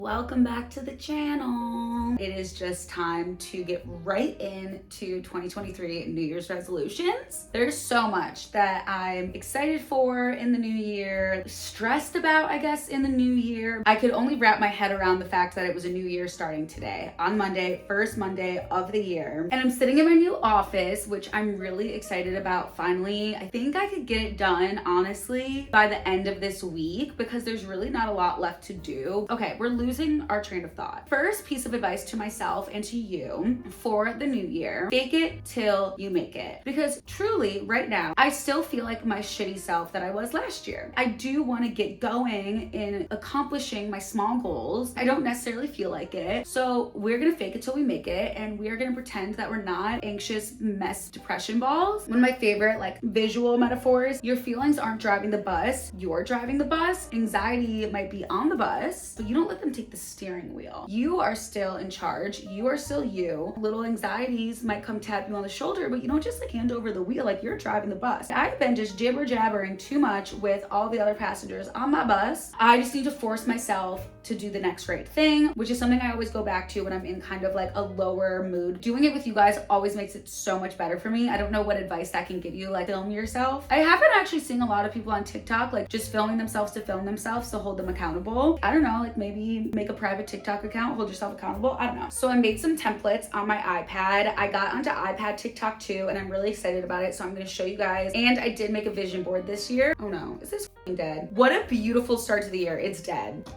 Welcome back to the channel. It is just time to get right into 2023 New Year's resolutions. There's so much that I'm excited for in the new year, stressed about, I guess, in the new year. I could only wrap my head around the fact that it was a new year starting today, on Monday, first Monday of the year. And I'm sitting in my new office, which I'm really excited about finally. I think I could get it done, honestly, by the end of this week because there's really not a lot left to do. Okay, we're losing our train of thought. First piece of advice to myself and to you for the new year: fake it till you make it. Because truly, right now, I still feel like my shitty self that I was last year. I do want to get going in accomplishing my small goals. I don't necessarily feel like it. So we're gonna fake it till we make it, and we are gonna pretend that we're not anxious mess depression balls. One of my favorite visual metaphors: your feelings aren't driving the bus, you're driving the bus. Anxiety might be on the bus, but you don't let them take the steering wheel. You are still in charge. You are still you. Little anxieties might come tap you on the shoulder, but you don't just hand over the wheel like you're driving the bus. I've been just jibber jabbering too much with all the other passengers on my bus. I just need to force myself to do the next right thing, which is something I always go back to when I'm in kind of a lower mood. Doing it with you guys always makes it so much better for me. I don't know what advice that can give you, film yourself. I have been actually seeing a lot of people on TikTok just filming themselves to film themselves to hold them accountable. I don't know, maybe make a private TikTok account, hold yourself accountable. I don't know. So I made some templates on my iPad. I got onto iPad TikTok too, and I'm really excited about it. So I'm going to show you guys. And I did make a vision board this year. Oh no, is this dead? What a beautiful start to the year. It's dead.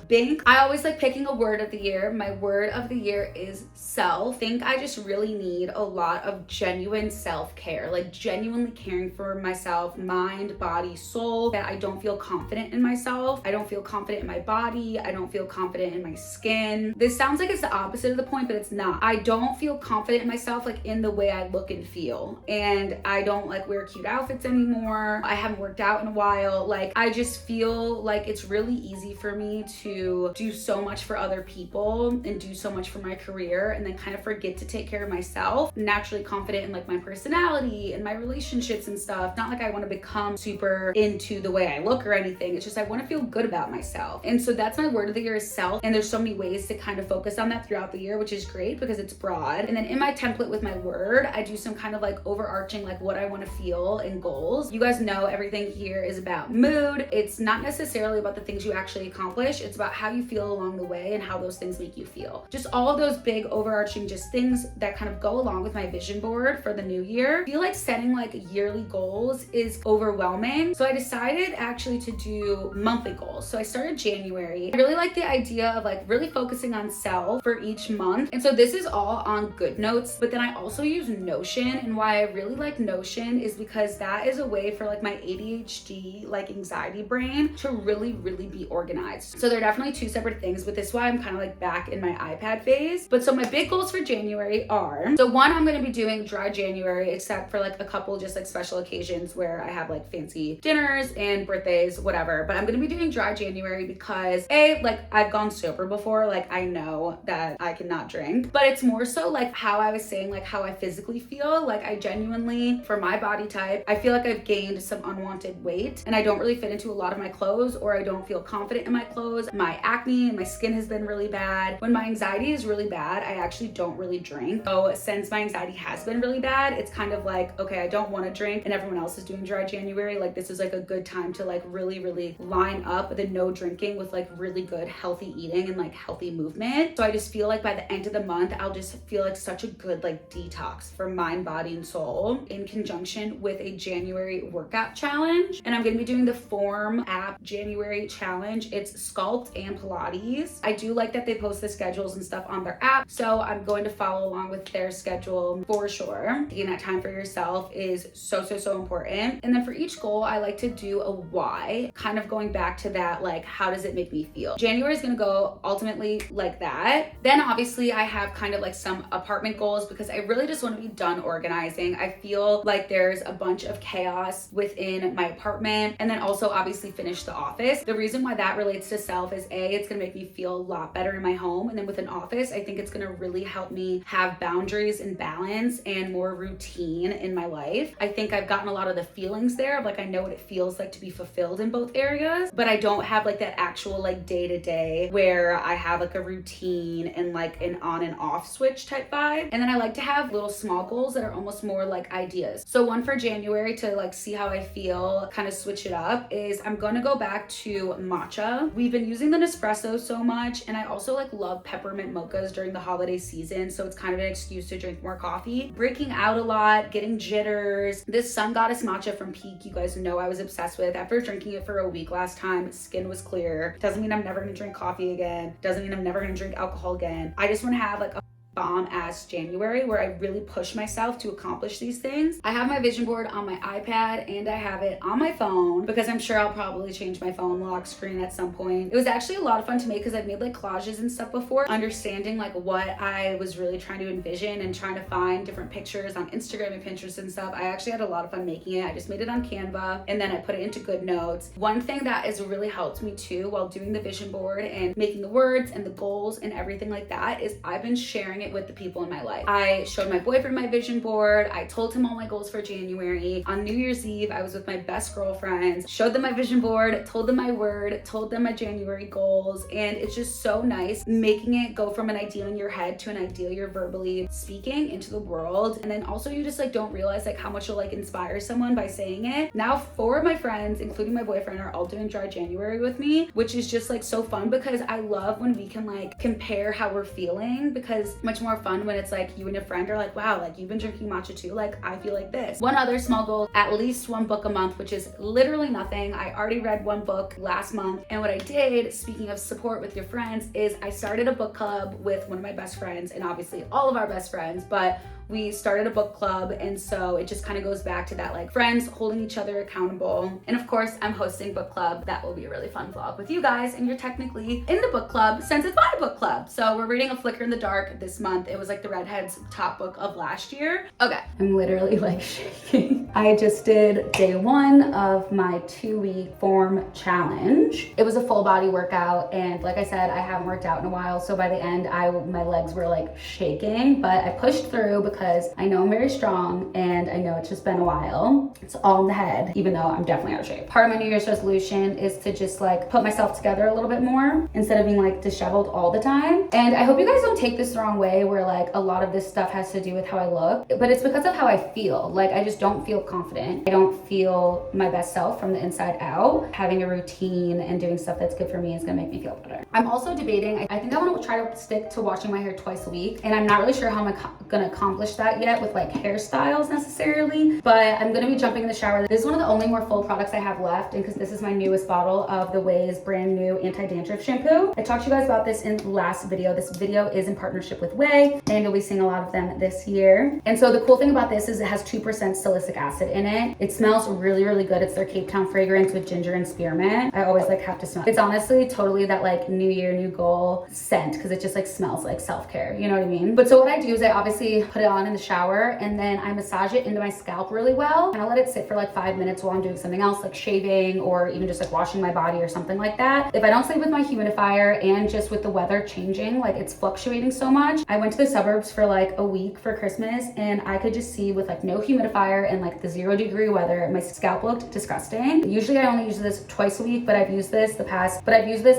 Think. I always like picking a word of the year. My word of the year is self. Think I just really need a lot of genuine self-care, genuinely caring for myself, mind, body, soul. That I don't feel confident in myself. I don't feel confident in my body. I don't feel confident in my skin. This sounds like it's the opposite of the point, but it's not. I don't feel confident in myself in the way I look and feel. And I don't wear cute outfits anymore. I haven't worked out in a while. I just feel like it's really easy for me to do so much for other people and do so much for my career and then kind of forget to take care of myself. Naturally confident in my personality and my relationships and stuff. Not I want to become super into the way I look or anything. It's just I want to feel good about myself. And so that's my word of the year, is self. And there's so many ways to kind of focus on that throughout the year, which is great because it's broad. And then in my template with my word, I do some kind of overarching what I want to feel and goals. You guys know everything here is about mood. It's not necessarily about the things you actually accomplish. It's about how you feel along the way and how those things make you feel. Just all of those big overarching things that kind of go along with my vision board for the new year. I feel like setting yearly goals is overwhelming. So I decided actually to do monthly goals. So I started January. I really like the idea of really focusing on self for each month. And so this is all on Goodnotes, but then I also use Notion. And why I really like Notion is because that is a way for my ADHD, anxiety brain to really be organized. So they're definitely two separate things, but this is why I'm kind of back in my iPad phase. But so my big goals for January are, so one, I'm going to be doing dry January, except for a couple special occasions where I have fancy dinners and birthdays, whatever. But I'm going to be doing dry January because I've gone sober before. I know that I cannot drink, but it's more so how I was saying, how I physically feel. I genuinely, for my body type, I feel I've gained some unwanted weight and I don't really fit into a lot of my clothes, or I don't feel confident in my clothes. My acne and my skin has been really bad. When my anxiety is really bad, I actually don't really drink. So since my anxiety has been really bad, it's kind of okay, I don't want to drink and everyone else is doing dry January. This is a good time to really line up the no drinking with really good healthy eating and healthy movement. So I just feel by the end of the month, I'll just feel such a good detox for mind, body, and soul, in conjunction with a January workout challenge. And I'm going to be doing the Form app January challenge. It's Sculpt and Pilates. I do like that they post the schedules and stuff on their app, so I'm going to follow along with their schedule for sure. Taking that time for yourself is so important. And then for each goal, I like to do a why, kind of going back to that, how does it make me feel? January is going to go ultimately like that. Then obviously I have kind of some apartment goals because I really just want to be done organizing. I feel there's a bunch of chaos within my apartment, and then also obviously finish the office. The reason why that relates to self is is it's gonna make me feel a lot better in my home. And then with an office, I think it's gonna really help me have boundaries and balance and more routine in my life. I think I've gotten a lot of the feelings there of like, I know what it feels like to be fulfilled in both areas, but I don't have like that actual like day-to-day where I have like a routine and like an on and off switch type vibe. And then I like to have little small goals that are almost more like ideas. So one for January to like see how I feel, kind of switch it up, is I'm gonna go back to matcha. We've been using the Nespresso so much, and I also like love peppermint mochas during the holiday season, so it's kind of an excuse to drink more coffee. Breaking out a lot, getting jitters. This Sun Goddess matcha from Peak, you guys know I was obsessed with. After drinking it for a week last time, skin was clear. Doesn't mean I'm never gonna drink coffee again. Doesn't mean I'm never gonna drink alcohol again. I just wanna have like a bomb ass January where I really push myself to accomplish these things. I have my vision board on my iPad and I have it on my phone because I'm sure I'll probably change my phone lock screen at some point. It was actually a lot of fun to make because I've made like collages and stuff before, understanding like what I was really trying to envision and trying to find different pictures on Instagram and Pinterest and stuff. I actually had a lot of fun making it. I just made it on Canva and then I put it into Goodnotes. One thing that has really helped me too while doing the vision board and making the words and the goals and everything like that is I've been sharing it with the people in my life. I showed my boyfriend my vision board. I told him all my goals for January. On New Year's Eve, I was with my best girlfriends, showed them my vision board, told them my word, told them my January goals. And it's just so nice making it go from an idea in your head to an idea you're verbally speaking into the world. And then also you just like don't realize like how much you'll like inspire someone by saying it. Now 4 of my friends, including my boyfriend, are all doing dry January with me, which is just like so fun because I love when we can like compare how we're feeling, because much more fun when it's like you and a friend are like, wow, like you've been drinking matcha too, like I feel like this. One other small goal, at least 1 book a month, which is literally nothing. I already read 1 book last month. And what I did, speaking of support with your friends, is I started a book club with one of my best friends, and obviously all of our best friends, but we started a book club, and so it just kind of goes back to that like friends holding each other accountable. And of course I'm hosting book club. That will be a really fun vlog with you guys, and you're technically in the book club since it's my book club. So we're reading A Flicker in the Dark this month. It was like the redhead's top book of last year. Okay, I'm literally like shaking. I just did day 1 of my 2-week form challenge. It was a full body workout, and like I said, I haven't worked out in a while, so by the end my legs were like shaking, but I pushed through because I know I'm very strong and I know it's just been a while. It's all in the head, even though I'm definitely out of shape. Part of my New Year's resolution is to just like put myself together a little bit more instead of being like disheveled all the time. And I hope you guys don't take this the wrong way where like a lot of this stuff has to do with how I look, but it's because of how I feel. Like I just don't feel confident. I don't feel my best self from the inside out. Having a routine and doing stuff that's good for me is gonna make me feel better. I'm also debating, I think I want to try to stick to washing my hair twice a week, and I'm not really sure how I'm gonna accomplish that yet with like hairstyles necessarily, but I'm gonna be jumping in the shower. This is one of the only more full products I have left, and because this is my newest bottle of the Way's brand new anti-dandruff shampoo. I talked to you guys about this in the last video. This video is in partnership with Way, and you'll be seeing a lot of them this year. And so the cool thing about this is it has 2% silicic acid in it. It smells really, really good. It's their Cape Town fragrance with ginger and spearmint. I always like have to smell. It's honestly totally that like new year, new goal scent, because it just like smells like self-care, you know what I mean? But so what I do is I obviously put it on in the shower, and then I massage it into my scalp really well, and I let it sit for like 5 minutes while I'm doing something else like shaving or even just like washing my body or something like that. If I don't sleep with my humidifier and just with the weather changing, like it's fluctuating so much. I went to the suburbs for like a week for Christmas, and I could just see with like no humidifier and like the 0-degree weather, my scalp looked disgusting. Usually I only use this twice a week, but I've used this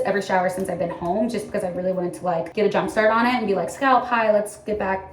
every shower since I've been home, just because I really wanted to like get a jump start on it and be like, scalp, hi, let's get back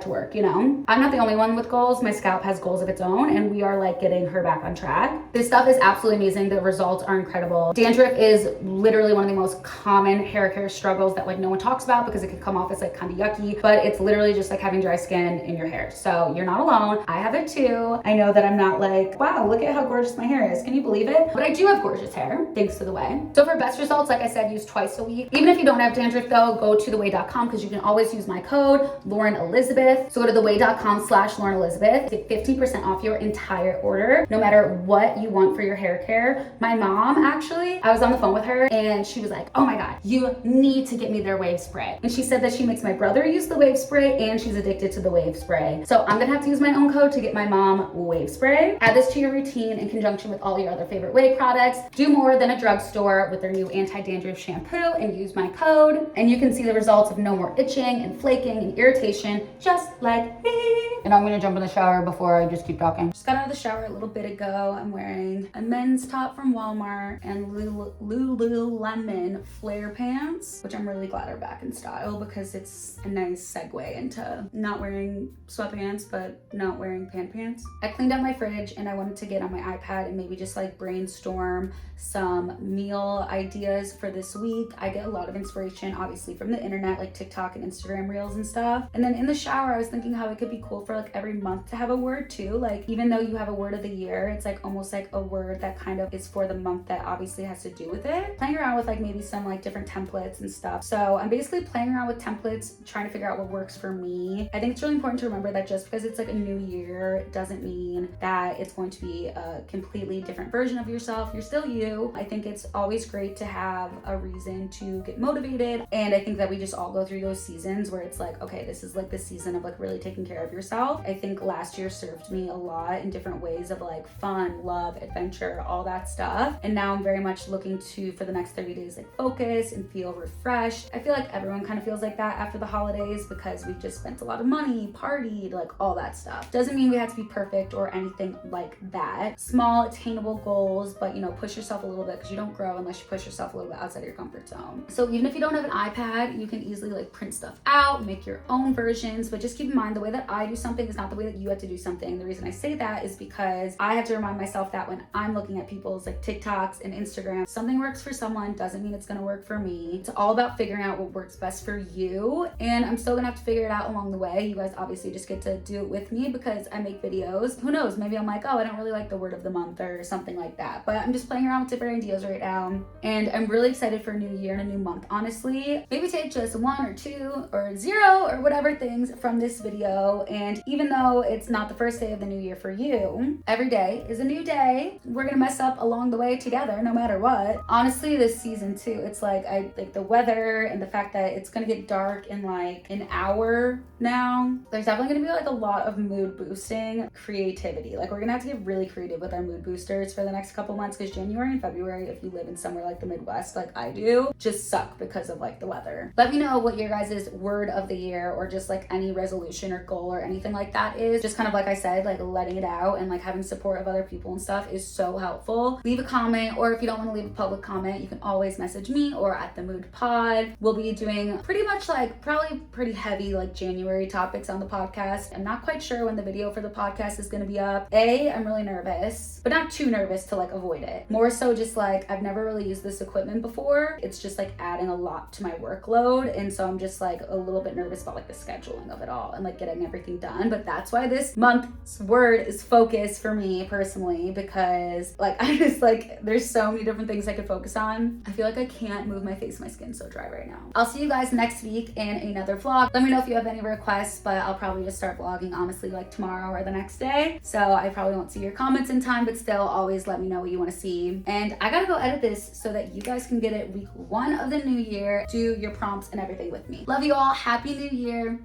to work, you know? I'm not the only one with goals. My scalp has goals of its own, and we are like getting her back on track. This stuff is absolutely amazing. The results are incredible. Dandruff is literally one of the most common hair care struggles that like no one talks about because it can come off as like kind of yucky, but it's literally just like having dry skin in your hair. So you're not alone. I have it too. I know that I'm not like, wow, look at how gorgeous my hair is. Can you believe it? But I do have gorgeous hair, thanks to the Way. So for best results, like I said, use twice a week. Even if you don't have dandruff though, go to theway.com because you can always use my code, Lauren Elizabeth. So go to theway.com/Lauren Elizabeth. Get 15% off your entire order, no matter what you want for your hair care. My mom, actually, I was on the phone with her and she was like, oh my God, you need to get me their wave spray. And she said that she makes my brother use the wave spray and she's addicted to the wave spray. So I'm gonna have to use my own code to get my mom wave wig spray. Add this to your routine in conjunction with all your other favorite wig products. Do more than a drugstore with their new anti-dandruff shampoo and use my code. And you can see the results of no more itching and flaking and irritation, just like me. And I'm gonna jump in the shower before I just keep talking. Just got out of the shower a little bit ago. I'm wearing a men's top from Walmart and Lululemon flare pants, which I'm really glad are back in style because it's a nice segue into not wearing sweatpants, but not wearing pants. I cleaned out my fridge and I wanted to get on my iPad and maybe just like brainstorm some meal ideas for this week. I get a lot of inspiration, obviously, from the internet, like TikTok and Instagram reels and stuff. And then in the shower, I was thinking how it could be cool for like every month to have a word too. Like even though you have a word of the year, it's like almost like a word that kind of is for the month that obviously has to do with it. Playing around with like maybe some like different templates and stuff. So I'm basically playing around with templates, trying to figure out what works for me. I think it's really important to remember that just because it's like a new year doesn't mean that it's going to be a completely different version of yourself. You're still you. I think it's always great to have a reason to get motivated. And I think that we just all go through those seasons where it's like, okay, this is like the season of like really taking care of yourself. I think last year served me a lot in different ways of like fun, love, adventure, all that stuff. And now I'm very much looking to, for the next 30 days, like focus and feel refreshed. I feel like everyone kind of feels like that after the holidays because we've just spent a lot of money, partied, like all that stuff. Doesn't mean we have to be perfect or anything like that. Small, attainable goals, but you know, push yourself a little bit because you don't grow unless you push yourself a little bit outside of your comfort zone. So even if you don't have an iPad, you can easily like print stuff out, make your own versions, but just keep in mind the way that I do something is not the way that you have to do something. The reason I say that is because I have to remind myself that when I'm looking at people's like TikToks and Instagram, something works for someone doesn't mean it's gonna work for me. It's all about figuring out what works best for you. And I'm still gonna have to figure it out along the way. You guys obviously just get to do it with me because I make videos. Who knows, maybe I'm like, oh, I don't really like the word of the month or something like that. But I'm just playing around with different ideas right now. And I'm really excited for a new year and a new month, honestly. Maybe take just 1 or 2 or 0 or whatever things from this video. And even though it's not the first day of the new year for you, every day is a new day. We're gonna mess up along the way together, no matter what. Honestly, this season too, it's like I like the weather and the fact that it's gonna get dark in like an hour now. There's definitely gonna be like a lot of mood boosting creativity. Like we're gonna have to get really creative with our mood boosters for the next couple months because January and February, if you live in somewhere like the Midwest like I do, just suck because of like the weather. Let me know what your guys' word of the year or just like any resolution or goal or anything like that is. Just kind of like I said, like letting it out and like having support of other people and stuff is so helpful. Leave a comment, or if you don't want to leave a public comment, you can always message me or at the Mood Pod. We'll be doing pretty much like probably pretty heavy like January topics on the podcast. I'm not quite sure when the video for the podcast is going to be up. I'm really nervous, but not too nervous to like avoid it. More so just like I've never really used this equipment before. It's just like adding a lot to my workload, and so I'm just like a little bit nervous about like the scheduling of it all and like getting everything done. But that's why this month's word is focus for me personally, because like I just like there's so many different things I could focus on. I feel like I can't move my face. My skin's so dry right now. I'll see you guys next week in another vlog. Let me know if you have any requests, but I'll probably just start vlogging honestly like tomorrow or the next day. So I probably won't see your comments in time, but still always let me know what you want to see. And I gotta go edit this so that you guys can get it week 1 of the new year. Do your prompts and everything with me. Love you all. Happy New Year.